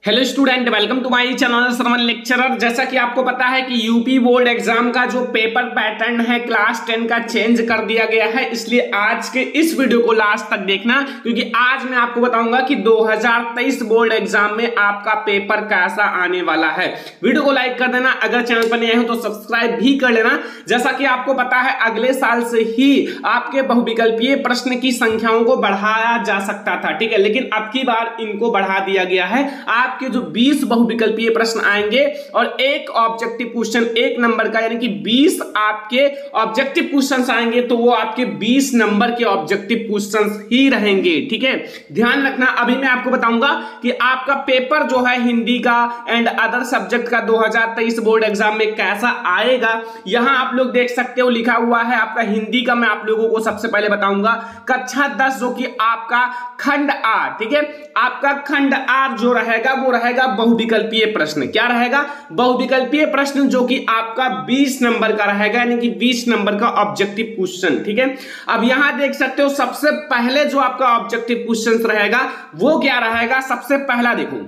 Hello student, welcome to my channel Sarwan lecturer. जैसा कि आपको पता है कि यूपी बोर्ड एग्जाम का जो पेपर पैटर्न है क्लास 10 का चेंज कर दिया गया है, इसलिए आज के इस वीडियो को लास्ट तक देखना, क्योंकि आज मैं आपको बताऊंगा कि 2023 बोर्ड एग्जाम में आपका पेपर कैसा आने वाला है। वीडियो को लाइक कर देना, अगर चैनल पर नए हो तो सब्सक्राइब भी कर लेना। जैसा कि आपको पता है अगले साल से ही आपके बहुविकल्पीय प्रश्न की संख्याओं को बढ़ाया जा सकता था, ठीक है, लेकिन अब की बार इनको बढ़ा दिया गया है। आपके जो 20 बहुविकल्पीय प्रश्न आएंगे और एक ऑब्जेक्टिव क्वेश्चन 1 नंबर का, यानी कि 20 आपके ऑब्जेक्टिव क्वेश्चंस आएंगे, तो वो आपके 20 नंबर के ऑब्जेक्टिव क्वेश्चंस ही रहेंगे, ठीक है। ध्यान रखना, अभी मैं आपको बताऊंगा कि आपका पेपर जो है हिंदी का एंड अदर सब्जेक्ट का 2023 बोर्ड एग्जाम में कैसा आएगा। यहां आप लोग देख सकते हो लिखा हुआ है आपका हिंदी का। मैं आप लोगों को सबसे पहले बताऊंगा कक्षा 10 जो कि आपका खंड आर, ठीक है, आपका खंड आर जो रहेगा वो रहेगा बहुविकल्पीय प्रश्न। क्या रहेगा? बहुविकल्पीय प्रश्न, जो कि आपका 20 नंबर का रहेगा, यानी कि 20 नंबर का ऑब्जेक्टिव क्वेश्चन, ठीक है। अब यहां देख सकते हो सबसे पहले जो आपका ऑब्जेक्टिव क्वेश्चन रहेगा वो क्या रहेगा। सबसे पहला देखो,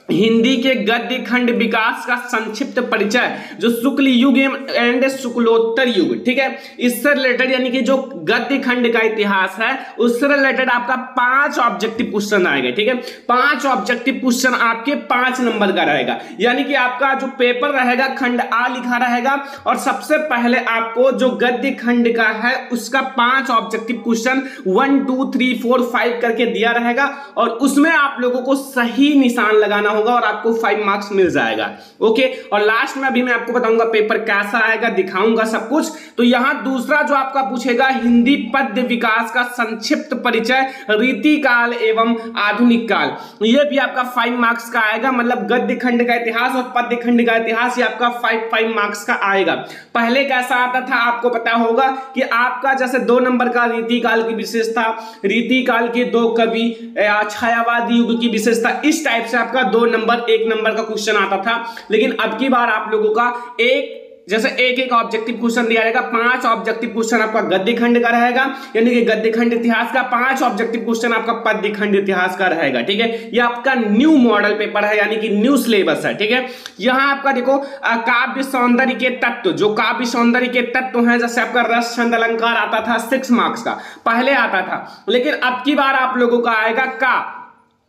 हिंदी के गद्य खंड विकास का संक्षिप्त परिचय, जो शुक्ल युग एंड शुक्लोत्तर युग, ठीक है, इससे रिलेटेड, यानी कि जो गद्य खंड का इतिहास है उससे रिलेटेड आपका 5 ऑब्जेक्टिव क्वेश्चन आएगा, ठीक है। 5 ऑब्जेक्टिव क्वेश्चन आपके 5 नंबर का रहेगा, यानी कि आपका जो पेपर रहेगा खंड आ लिखा रहेगा और सबसे पहले आपको जो गद्य खंड का है उसका 5 ऑब्जेक्टिव क्वेश्चन 1 2 3 4 5 करके दिया रहेगा और उसमें आप लोगों को सही निशान लगाना होगा और आपको 5 मार्क्स मिल जाएगा, ओके। और लास्ट में अभी मैं आपको बताऊंगा पेपर कैसा आएगा, दिखाऊंगा सब कुछ। तो यहां दूसरा जो आपका पूछेगा, हिंदी पद्य विकास का संक्षिप्त परिचय, रीति काल एवं आधुनिक काल, यह भी आपका 5 मार्क्स का आएगा। मतलब गद्य खंड का इतिहास और पद्य खंड का इतिहास ये आपका 5 मार्क्स का आएगा। पहले कैसा आता था आपको पता होगा कि आपका जैसे 2 नंबर का रीति काल की विशेषता, रीति काल के 2 कवि, छायावादी युग की विशेषता, इस टाइप से आपका 2 नंबर 1 नंबर का क्वेश्चन आता था। लेकिन अब की बार आप लोगों का एक ऑब्जेक्टिव क्वेश्चन दिया जाएगा। 5 ऑब्जेक्टिव क्वेश्चन आपका गद्य खंड का रहेगा, यानी कि गद्य खंड इतिहास का, 5 ऑब्जेक्टिव क्वेश्चन आपका पद्य खंड इतिहास का रहेगा, ठीक है। ये आपका न्यू मॉडल पेपर है, यानी कि न्यू सिलेबस है, ठीक है। यहां आपका देखो काव्य सौंदर्य के तत्व, जो काव्य सौंदर्य के तत्व हैं, जैसे आपका रस छंद अलंकार आता था 6 मार्क्स का, पहले आता था, लेकिन अब की बार आप लोगों का आएगा का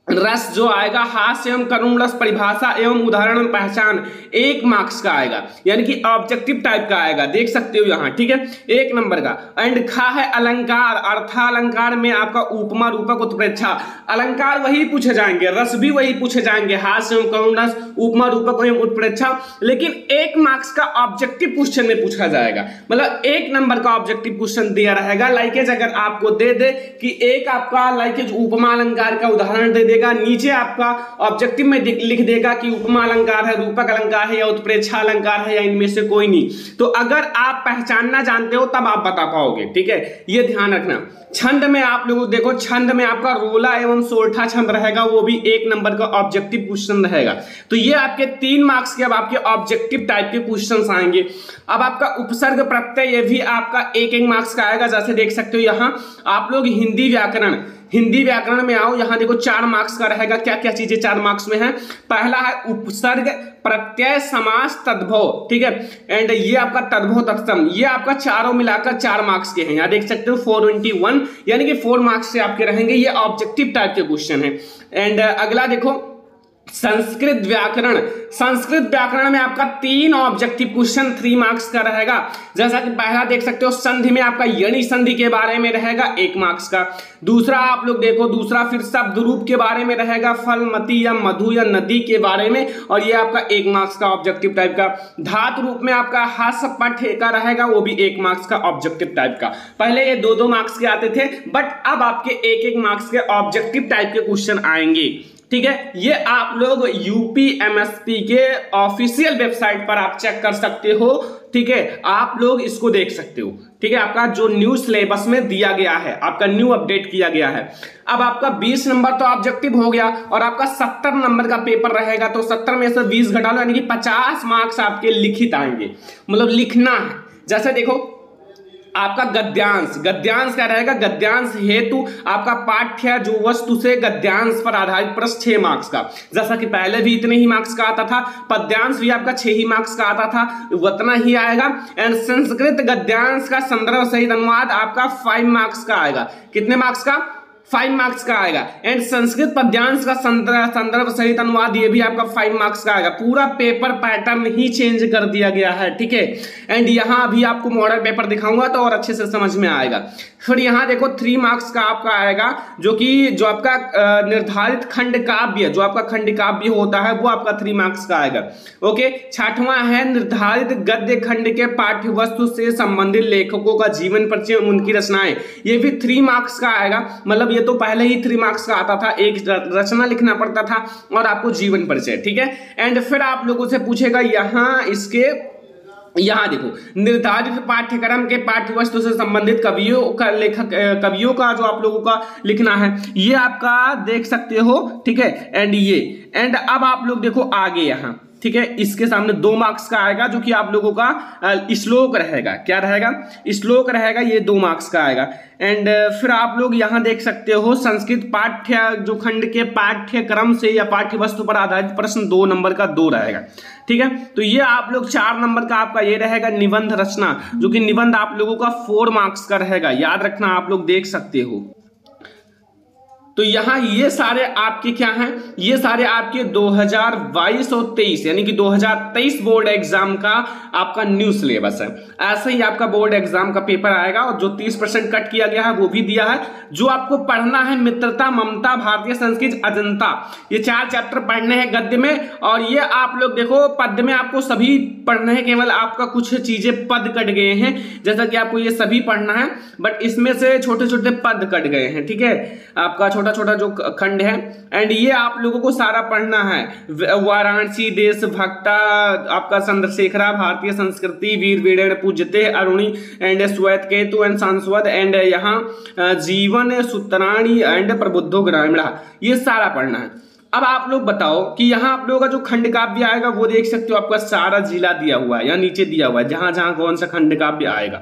रस, जो आएगा हास्य एवं करुण रस, परिभाषा एवं उदाहरण पहचान, 1 मार्क्स का आएगा, यानी कि ऑब्जेक्टिव टाइप का आएगा, देख सकते हो यहाँ, ठीक है, 1 नंबर का। एंड खा है अलंकार, अर्थालंकार में आपका उपमा रूपक उत्प्रेक्षा, अलंकार वही पूछे जाएंगे, रस भी वही पूछे जाएंगे, हास्य एवं करुण रस, उपमा रूपक एवं उत्प्रेक्षा, लेकिन 1 मार्क्स का ऑब्जेक्टिव क्वेश्चन में पूछा जाएगा। मतलब 1 नंबर का ऑब्जेक्टिव क्वेश्चन दिया रहेगा। लाइकेज अगर आपको दे दे कि एक आपका लाइकेज उपमा अलंकार का उदाहरण दे देगा, नीचे आपका ऑब्जेक्टिव में लिख देगा कि उपमा अलंकार है, रूपक अलंकार है या उत्प्रेक्षा अलंकार है या इनमें से कोई नहीं। तो अगर आप पहचानना जानते हो तब आप बता पाओगे, ठीक है, ये ध्यान रखना। छंद में आप लोग देखो, छंद में आपका रोला एवं सोरठा छंद रहेगा, वो भी 1 नंबर का ऑब्जेक्टिव क्वेश्चन रहेगा। तो ये आपके 3 मार्क्स के अब आपके ऑब्जेक्टिव टाइप के क्वेश्चंस आएंगे। अब आपका उपसर्ग प्रत्यय, ये भी आपका 1 मार्क्स का आएगा। जैसे देख सकते हो यहाँ आप लोग हिंदी व्याकरण में आओ, यहां देखो 4 मार्क्स का रहेगा। क्या क्या चीजें 4 मार्क्स में है? पहला है उपसर्ग प्रत्यय समास तद्भव, ठीक है, एंड ये आपका तद्भव तत्सम, ये आपका चारों मिलाकर 4 मार्क्स के हैं। यहां देख सकते हो 421, यानी कि 4 मार्क्स से आपके रहेंगे। ये ऑब्जेक्टिव टाइप के क्वेश्चन है। एंड अगला देखो संस्कृत व्याकरण में आपका 3 ऑब्जेक्टिव क्वेश्चन 3 मार्क्स का रहेगा। जैसा कि पहला देख सकते हो संधि में आपका यणि संधि के बारे में रहेगा 1 मार्क्स का। दूसरा आप लोग देखो, दूसरा फिर शब्द रूप के बारे में रहेगा, फल मति या मधु या नदी के बारे में, और ये आपका 1 मार्क्स का ऑब्जेक्टिव टाइप का। धातु रूप में आपका हास्य पठ का रहेगा, वो भी 1 मार्क्स का ऑब्जेक्टिव टाइप का। पहले ये 2-2 मार्क्स के आते थे, बट अब आपके 1-1 मार्क्स के ऑब्जेक्टिव टाइप के क्वेश्चन आएंगे, ठीक है। ये आप लोग यूपीएमएसपी के ऑफिशियल वेबसाइट पर आप चेक कर सकते हो, ठीक है, आप लोग इसको देख सकते हो, ठीक है। आपका जो न्यू सिलेबस में दिया गया है, आपका न्यू अपडेट किया गया है। अब आपका 20 नंबर तो ऑब्जेक्टिव हो गया और आपका 70 नंबर का पेपर रहेगा, तो 70 में से 20 घटा लो, यानी कि 50 मार्क्स आपके लिखित आएंगे, मतलब लिखना है। जैसे देखो आपका गद्यांश, गद्यांश क्या रहेगा, गद्यांश हेतु आपका पाठ्य जो वस्तु से गद्यांश पर आधारित प्रश्न 6 मार्क्स का, जैसा कि पहले भी इतने ही मार्क्स का आता था, पद्यांश भी आपका 6 ही मार्क्स का आता था, उतना ही आएगा। एंड संस्कृत गद्यांश का संदर्भ सहित अनुवाद आपका 5 मार्क्स का आएगा। कितने मार्क्स का, 5 मार्क्स का आएगा। एंड संस्कृत पद्यांश का संदर्भ सहित अनुवाद, ये भी आपका 5 मार्क्स का आएगा। पूरा पेपर पैटर्न ही चेंज कर दिया गया है, ठीक है। एंड यहां भी आपको मॉडल पेपर दिखाऊंगा तो और अच्छे से समझ में आएगा। फिर यहाँ देखो 3 मार्क्स का आपका आएगा, जो आपका निर्धारित खंड काव्य, जो आपका खंड काव्य होता है वो आपका 3 मार्क्स का आएगा। ओके, 6वां है निर्धारित गद्य खंड के पाठ्य वस्तु से संबंधित लेखकों का जीवन परिचय, उनकी रचनाएं, ये भी 3 मार्क्स का आएगा। मतलब ये तो पहले ही 3 मार्क्स का आता था, एक रचना लिखना पड़ता था और आपको जीवन परिचय, ठीक है। एंड फिर आप लोगों से पूछेगा यहाँ देखो निर्धारित पाठ्यक्रम के पाठ्य वस्तु से संबंधित कवियों का जो आप लोगों का लिखना है, ये आपका देख सकते हो, ठीक है। एंड अब आप लोग देखो आगे यहाँ, ठीक है, इसके सामने 2 मार्क्स का आएगा, जो कि आप लोगों का श्लोक रहेगा। क्या रहेगा, श्लोक रहेगा, ये 2 मार्क्स का आएगा। एंड फिर आप लोग यहाँ देख सकते हो संस्कृत पाठ्य जो खंड के पाठ्यक्रम से या पाठ्य वस्तु पर आधारित प्रश्न 2 नंबर का 2 रहेगा, ठीक है। तो ये आप लोग 4 नंबर का आपका ये रहेगा निबंध रचना, जो कि निबंध आप लोगों का 4 मार्क्स का रहेगा। याद रखना, आप लोग देख सकते हो। तो यहाँ ये सारे आपके क्या हैं, ये सारे आपके 2022 और 23 यानी कि 2023 बोर्ड एग्जाम का आपका न्यू सिलेबस है। ऐसे ही आपका बोर्ड एग्जाम का पेपर आएगा और जो 30% कट किया गया है वो भी दिया है। जो आपको पढ़ना है मित्रता, ममता, भारतीय संस्कृति, अजंता, ये 4 चैप्टर पढ़ने हैं गद्य में। और ये आप लोग देखो पद्य में आपको सभी पढ़ने हैं, केवल आपका कुछ चीजें पद कट गए हैं, जैसा कि आपको ये सभी पढ़ना है, बट इसमें से छोटे छोटे पद कट गए हैं, ठीक है। आपका छोटा छोटा जो खंड है। एंड ये आप लोगों को सारा पढ़ना है। वाराणसी, देशभक्ता, आपका चंद्रशेखरा, भारतीय संस्कृति, वीर वीरेण पूज्यते, अरुणी एंड श्वेत केतु एंड सांस्वत, एंड यहाँ जीवन सूत्राणी एंड प्रबुद्धो ग्रामीणा, ये सारा पढ़ना है। अब आप लोग बताओ कि यहाँ आप लोगों का जो खंड काव्य आएगा वो देख सकते हो, आपका सारा जिला दिया हुआ है या नीचे दिया हुआ है, जहां जहां कौन सा खंड काव्य आएगा।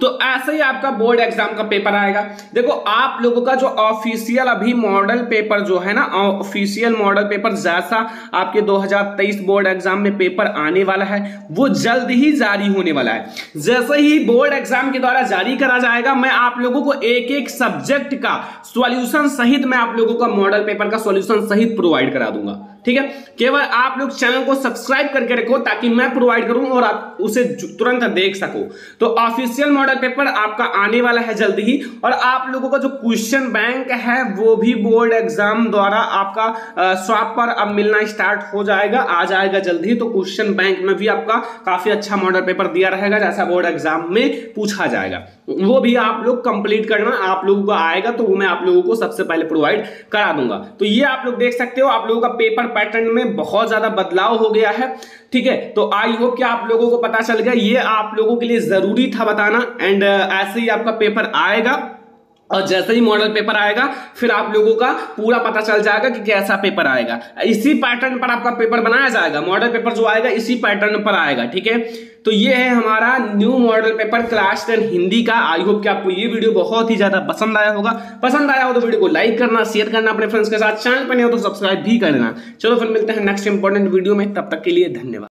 तो ऐसे ही आपका बोर्ड एग्जाम का पेपर आएगा। देखो आप लोगों का जो ऑफिशियल अभी मॉडल पेपर जो है ना, ऑफिशियल मॉडल पेपर जैसा आपके 2023 बोर्ड एग्जाम में पेपर आने वाला है वो जल्द ही जारी होने वाला है। जैसे ही बोर्ड एग्जाम के द्वारा जारी करा जाएगा, मैं आप लोगों को एक एक सब्जेक्ट का सॉल्यूशन सहित मैं आप लोगों का मॉडल पेपर का सॉल्यूशन सहित प्रोवाइड करा दूंगा, ठीक है। केवल आप लोग चैनल को सब्सक्राइब करके रखो ताकि मैं प्रोवाइड करूं और आप उसे तुरंत देख सको। तो ऑफिशियल मॉडल पेपर आपका आने वाला है जल्दी ही। और आप लोगों का जो क्वेश्चन बैंक है वो भी बोर्ड एग्जाम द्वारा आपका शॉप पर अब मिलना स्टार्ट हो जाएगा, आ जाएगा जल्दी ही। तो क्वेश्चन बैंक में भी आपका काफी अच्छा मॉडल पेपर दिया रहेगा, जैसा बोर्ड एग्जाम में पूछा जाएगा, वो भी आप लोग कंप्लीट करना। आप लोगों को आएगा तो वो मैं आप लोगों को सबसे पहले प्रोवाइड करा दूंगा। तो ये आप लोग देख सकते हो, आप लोगों का पेपर पैटर्न में बहुत ज्यादा बदलाव हो गया है, ठीक है। तो आई होप कि आप लोगों को पता चल गया, ये आप लोगों के लिए जरूरी था बताना। एंड ऐसे ही आपका पेपर आएगा और जैसे ही मॉडल पेपर आएगा फिर आप लोगों का पूरा पता चल जाएगा कि कैसा पेपर आएगा। इसी पैटर्न पर आपका पेपर बनाया जाएगा, मॉडल पेपर जो आएगा इसी पैटर्न पर आएगा, ठीक है। तो ये है हमारा new model paper class 10 Hindi का। आई होप कि आपको ये वीडियो बहुत ही ज्यादा पसंद आया होगा। पसंद आया हो तो वीडियो को लाइक करना, शेयर करना अपने फ्रेंड्स के साथ, चैनल पर नहीं हो तो सब्सक्राइब भी करना। चलो फिर मिलते हैं नेक्स्ट इंपॉर्टेंट वीडियो में, तब तक के लिए धन्यवाद।